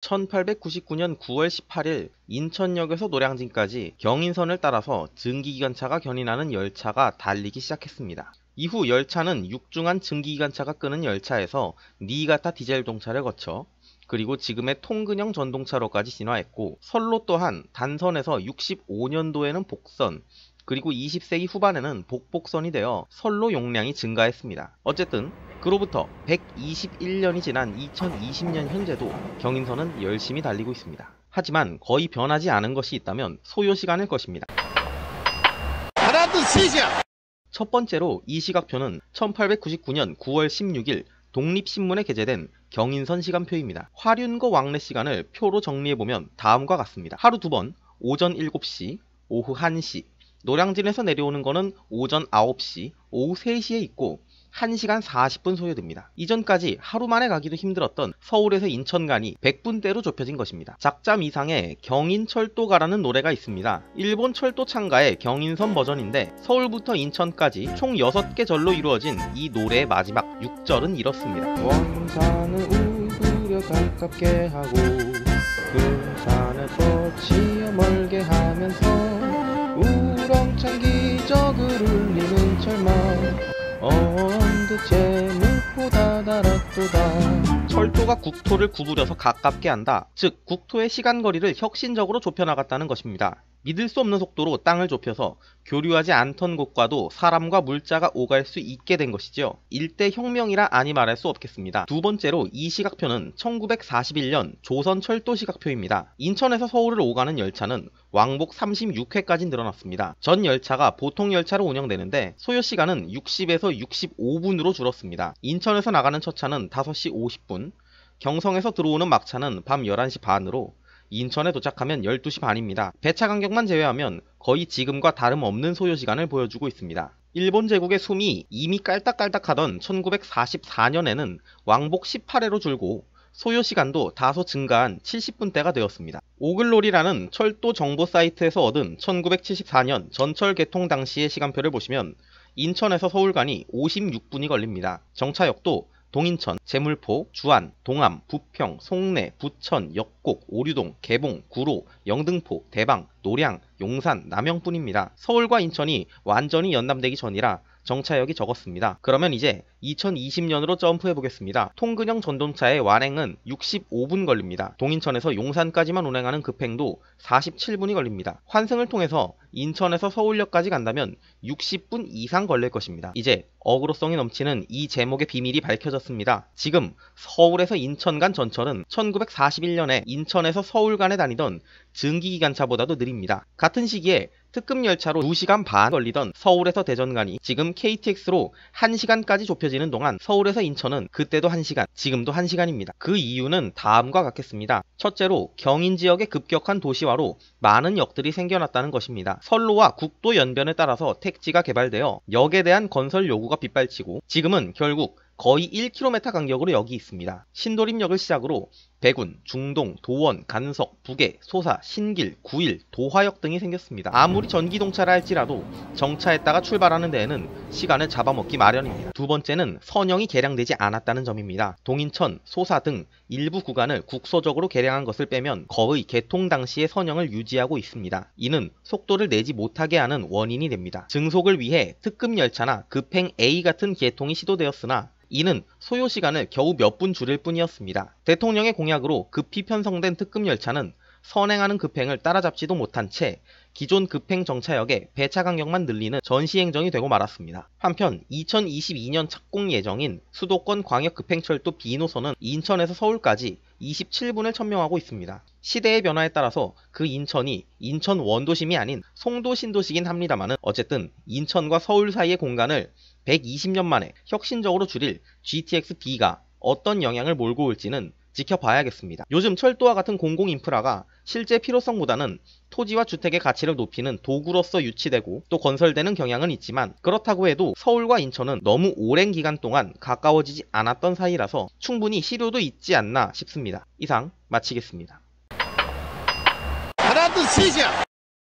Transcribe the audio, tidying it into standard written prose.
1899년 9월 18일 인천역에서 노량진까지 경인선을 따라서 증기기관차가 견인하는 열차가 달리기 시작했습니다. 이후 열차는 육중한 증기기관차가 끄는 열차에서 니가타 디젤 동차를 거쳐 그리고 지금의 통근형 전동차로까지 진화했고, 선로 또한 단선에서 65년도에는 복선, 그리고 20세기 후반에는 복복선이 되어 선로 용량이 증가했습니다. 어쨌든 그로부터 121년이 지난 2020년 현재도 경인선은 열심히 달리고 있습니다. 하지만 거의 변하지 않은 것이 있다면 소요시간일 것입니다. 하나 둘 셋이야! 첫 번째로 이 시각표는 1899년 9월 16일 독립신문에 게재된 경인선 시간표입니다. 화륜거 왕래 시간을 표로 정리해보면 다음과 같습니다. 하루 2번, 오전 7시, 오후 1시, 노량진에서 내려오는 거는 오전 9시, 오후 3시에 있고 1시간 40분 소요됩니다. 이전까지 하루 만에 가기도 힘들었던 서울에서 인천간이 100분대로 좁혀진 것입니다. 작잠 이상의 경인철도가라는 노래가 있습니다. 일본 철도 창가의 경인선 버전인데 서울부터 인천까지 총 6개 절로 이루어진 이 노래의 마지막 6절은 이렇습니다. 원산을 우그려 가깝게 하고 금산을 뻗치어 멀게 하면서 우렁찬 기적을 울리는 철망 언뜻 제물보다 달았도다. 철도가 국토를 구부려서 가깝게 한다. 즉 국토의 시간거리를 혁신적으로 좁혀나갔다는 것입니다. 믿을 수 없는 속도로 땅을 좁혀서 교류하지 않던 곳과도 사람과 물자가 오갈 수 있게 된 것이죠. 일대 혁명이라 아니 말할 수 없겠습니다. 두 번째로 이 시각표는 1941년 조선철도 시각표입니다. 인천에서 서울을 오가는 열차는 왕복 36회까지 늘어났습니다. 전 열차가 보통 열차로 운영되는데 소요시간은 60에서 65분으로 줄었습니다. 인천에서 나가는 첫 차는 5시 50분, 경성에서 들어오는 막차는 밤 11시 반으로 인천에 도착하면 12시 반입니다. 배차 간격만 제외하면 거의 지금과 다름없는 소요시간을 보여주고 있습니다. 일본 제국의 숨이 이미 깔딱깔딱하던 1944년에는 왕복 18회로 줄고 소요시간도 다소 증가한 70분대가 되었습니다. 오글놀이라는 철도 정보 사이트에서 얻은 1974년 전철 개통 당시의 시간표를 보시면 인천에서 서울 간이 56분이 걸립니다. 정차역도 동인천, 제물포, 주안, 동암, 부평, 송내, 부천, 역곡, 오류동, 개봉, 구로, 영등포, 대방, 노량, 용산, 남영뿐입니다. 서울과 인천이 완전히 연담되기 전이라 정차역이 적었습니다. 그러면 이제 2020년으로 점프해 보겠습니다. 통근형 전동차의 완행은 65분 걸립니다. 동인천에서 용산까지만 운행하는 급행도 47분이 걸립니다. 환승을 통해서 인천에서 서울역까지 간다면 60분 이상 걸릴 것입니다. 이제 어그로성이 넘치는 이 제목의 비밀이 밝혀졌습니다. 지금 서울에서 인천 간 전철은 1941년에 인천에서 서울 간에 다니던 증기기관차보다도 느립니다. 같은 시기에 특급 열차로 2시간 반 걸리던 서울에서 대전 간이 지금 KTX로 1시간까지 좁혀지는 동안 서울에서 인천은 그때도 1시간, 지금도 1시간입니다. 그 이유는 다음과 같겠습니다. 첫째로 경인 지역의 급격한 도시화로 많은 역들이 생겨났다는 것입니다. 선로와 국도 연변에 따라서 택지가 개발되어 역에 대한 건설 요구가 빗발치고 지금은 결국 거의 1km 간격으로 역이 있습니다. 신도림역을 시작으로 백운, 중동, 도원, 간석, 부계, 소사, 신길, 구일, 도화역 등이 생겼습니다. 아무리 전기동차라 할지라도 정차했다가 출발하는 데에는 시간을 잡아먹기 마련입니다. 두 번째는 선형이 개량되지 않았다는 점입니다. 동인천, 소사 등 일부 구간을 국소적으로 개량한 것을 빼면 거의 개통 당시의 선형을 유지하고 있습니다. 이는 속도를 내지 못하게 하는 원인이 됩니다. 증속을 위해 특급 열차나 급행 A 같은 개통이 시도되었으나 이는 소요시간을 겨우 몇 분 줄일 뿐이었습니다. 대통령의 공약으로 급히 편성된 특급 열차는 선행하는 급행을 따라잡지도 못한 채 기존 급행 정차역의 배차 간격만 늘리는 전시행정이 되고 말았습니다. 한편 2022년 착공 예정인 수도권 광역급행철도 B노선은 인천에서 서울까지 27분을 천명하고 있습니다. 시대의 변화에 따라서 그 인천이 인천 원도심이 아닌 송도 신도시긴 합니다만 어쨌든 인천과 서울 사이의 공간을 120년 만에 혁신적으로 줄일 GTX-B가 어떤 영향을 몰고 올지는 지켜봐야겠습니다. 요즘 철도와 같은 공공인프라가 실제 필요성보다는 토지와 주택의 가치를 높이는 도구로서 유치되고 또 건설되는 경향은 있지만 그렇다고 해도 서울과 인천은 너무 오랜 기간 동안 가까워지지 않았던 사이라서 충분히 실효도 있지 않나 싶습니다. 이상 마치겠습니다. 하나 둘 셋이야!